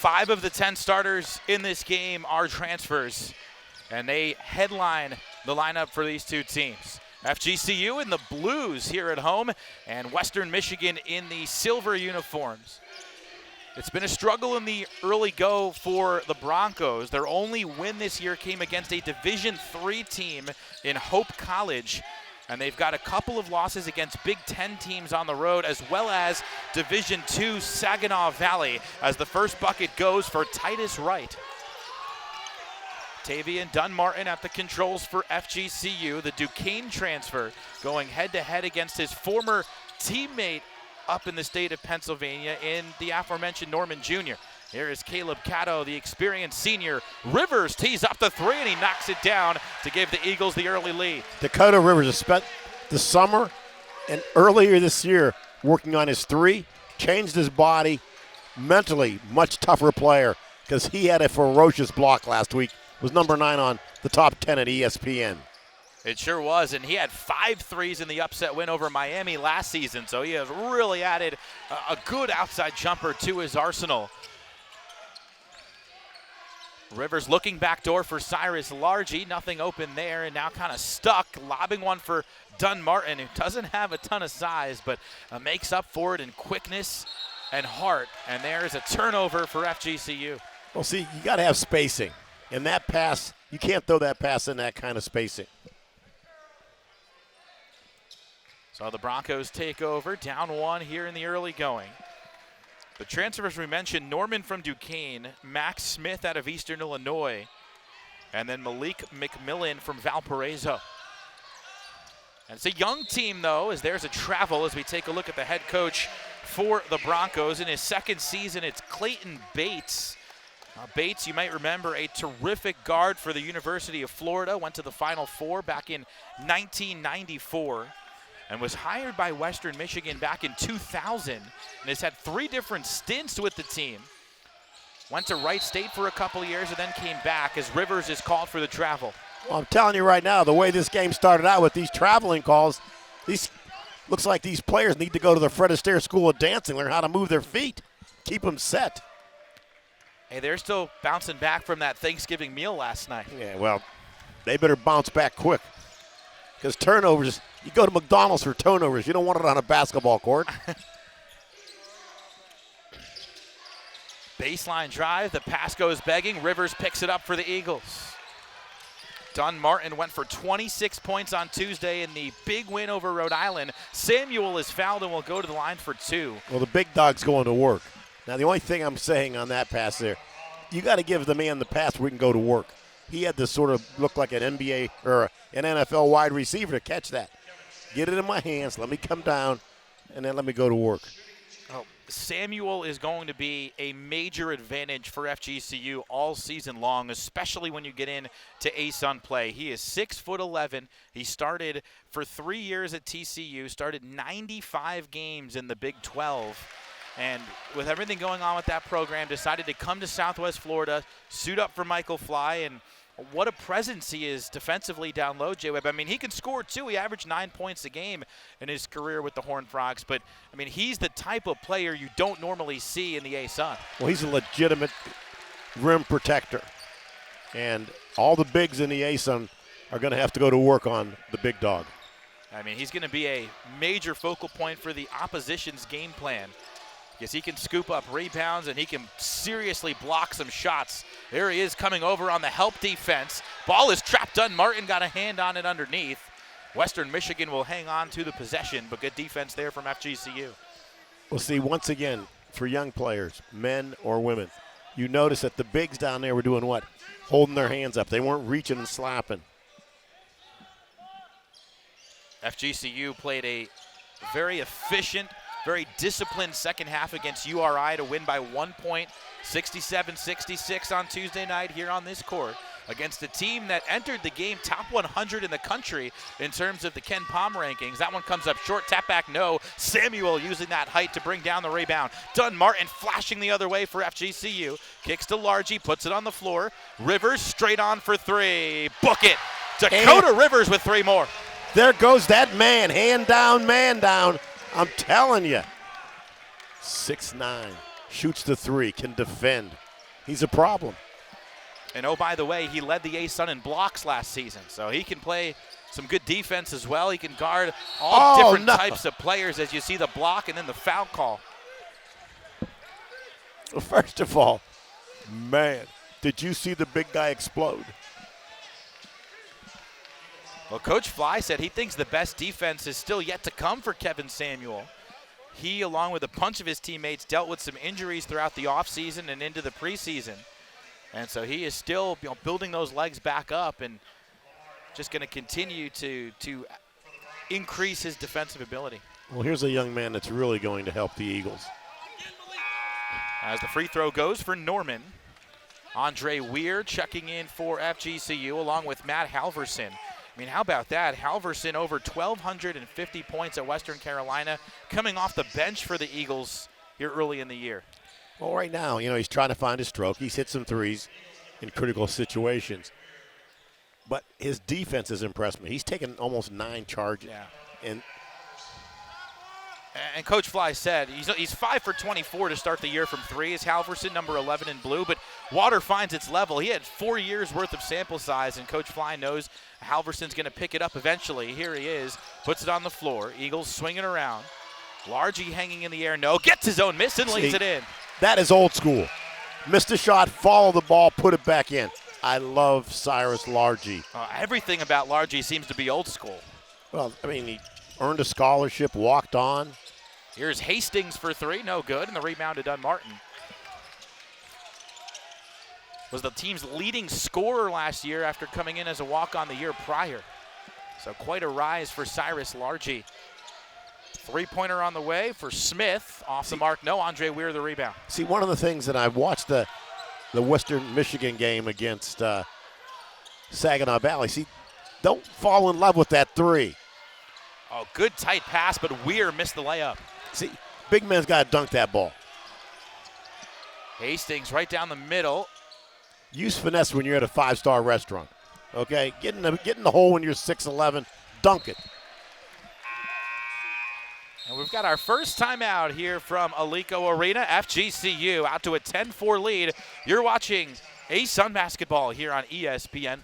5 of the 10 starters in this game are transfers, and they headline the lineup for these two teams. FGCU in the blues here at home, and Western Michigan in the silver uniforms. It's been a struggle in the early go for the Broncos. Their only win this year came against a Division III team in Hope College, and they've got a couple of losses against Big Ten teams on the road, as well as Division II Saginaw Valley, as the first bucket goes for Titus Wright. Tavian Dunmartin at the controls for FGCU, the Duquesne transfer, going head-to-head against his former teammate up in the state of Pennsylvania in the aforementioned Norman Jr. Here is Caleb Cato, the experienced senior. Rivers tees up the 3, and he knocks it down to give the Eagles the early lead. Dakota Rivers has spent the summer and earlier this year working on his 3, changed his body, mentally much tougher player because he had a ferocious block last week. Was number 9 on the top 10 at ESPN. It sure was, and he had 5 threes in the upset win over Miami last season, so he has really added a good outside jumper to his arsenal. Rivers looking backdoor for Cyrus Largy, nothing open there, and now kind of stuck, lobbing one for Dunmartin, who doesn't have a ton of size, but makes up for it in quickness and heart, and there's a turnover for FGCU. Well, see, you got to have spacing, and that pass, you can't throw that pass in that kind of spacing. So the Broncos take over, down 1 here in the early going. The transfers we mentioned, Norman from Duquesne, Max Smith out of Eastern Illinois, and then Malik McMillan from Valparaiso. And it's a young team, though, as there's a travel as we take a look at the head coach for the Broncos. In his second season, it's Clayton Bates. Bates, you might remember, a terrific guard for the University of Florida, went to the Final Four back in 1994. And was hired by Western Michigan back in 2000 and has had 3 different stints with the team. Went to Wright State for a couple of years and then came back as Rivers is called for the travel. Well, I'm telling you right now, the way this game started out with these traveling calls, looks like these players need to go to the Fred Astaire School of Dancing, learn how to move their feet, keep them set. Hey, they're still bouncing back from that Thanksgiving meal last night. Yeah, well, they better bounce back quick because turnovers, you go to McDonald's for turnovers. You don't want it on a basketball court. Baseline drive, the pass goes begging. Rivers picks it up for the Eagles. Dunmartin went for 26 points on Tuesday in the big win over Rhode Island. Samuel is fouled and will go to the line for 2. Well, the big dog's going to work. Now, the only thing I'm saying on that pass there, you got to give the man the pass where he can go to work. He had to sort of look like an NBA or an NFL wide receiver to catch that. Get it in my hands, let me come down, and then let me go to work. Oh, Samuel is going to be a major advantage for FGCU all season long, especially when you get into ASUN play. He is 6'11". He started for 3 years at TCU, started 95 games in the Big 12. And with everything going on with that program, decided to come to Southwest Florida, suit up for Michael Fly, and what a presence he is defensively down low, J-Webb. I mean, he can score, too. He averaged 9 points a game in his career with the Horned Frogs. But, I mean, he's the type of player you don't normally see in the ASUN. Well, he's a legitimate rim protector. And all the bigs in the ASUN are going to have to go to work on the big dog. I mean, he's going to be a major focal point for the opposition's game plan. Because he can scoop up rebounds and he can seriously block some shots. There he is coming over on the help defense. Ball is trapped. Dunmartin got a hand on it underneath. Western Michigan will hang on to the possession, but good defense there from FGCU. Well, see, once again, for young players, men or women, you notice that the bigs down there were doing what? Holding their hands up. They weren't reaching and slapping. FGCU played a very efficient, very disciplined second half against URI to win by 1 point, 67-66 on Tuesday night here on this court against a team that entered the game top 100 in the country in terms of the Ken Palm rankings. That one comes up short, tap back, no. Samuel using that height to bring down the rebound. Dunmartin flashing the other way for FGCU. Kicks to Largy, puts it on the floor. Rivers straight on for 3. Book it. Dakota Rivers with 3 more. There goes that man, hand down, man down. I'm telling you. 6'9", shoots the 3, can defend. He's a problem. And oh, by the way, he led the A-Sun in blocks last season, so he can play some good defense as well. He can guard all different types of players as you see the block and then the foul call. Well, first of all, man, did you see the big guy explode? Well, Coach Fly said he thinks the best defense is still yet to come for Kevin Samuel. He, along with a bunch of his teammates, dealt with some injuries throughout the offseason and into the preseason. And so he is still building those legs back up and just going to continue to increase his defensive ability. Well, here's a young man that's really going to help the Eagles. As the free throw goes for Norman, Andre Weir checking in for FGCU along with Matt Halverson. I mean, how about that? Halverson over 1,250 points at Western Carolina, coming off the bench for the Eagles here early in the year. Well, right now, he's trying to find his stroke. He's hit some threes in critical situations. But his defense has impressed me. He's taken almost 9 charges. Yeah. And Coach Fly said he's 5 for 24 to start the year from 3 is Halverson, number 11 in blue. But water finds its level. He had 4 years worth of sample size, and Coach Fly knows Halverson's going to pick it up eventually. Here he is, puts it on the floor. Eagles swinging around. Largy hanging in the air, no. Gets his own miss and lays it in. That is old school. Missed a shot, follow the ball, put it back in. I love Cyrus Largy. Everything about Largy seems to be old school. Well, I mean, he earned a scholarship, walked on. Here's Hastings for 3, no good, and the rebound to Dunmartin. Was the team's leading scorer last year after coming in as a walk-on the year prior. So quite a rise for Cyrus Largy. Three-pointer on the way for Smith. Off the mark, no. Andre Weir the rebound. See, one of the things that I watched the Western Michigan game against Saginaw Valley. See, don't fall in love with that 3. Oh, good tight pass, but Weir missed the layup. See, big man's got to dunk that ball. Hastings right down the middle. Use finesse when you're at a 5-star restaurant. Okay, get in the hole when you're 6'11", dunk it. And we've got our first timeout here from Alico Arena. FGCU out to a 10-4 lead. You're watching A-Sun basketball here on ESPN+.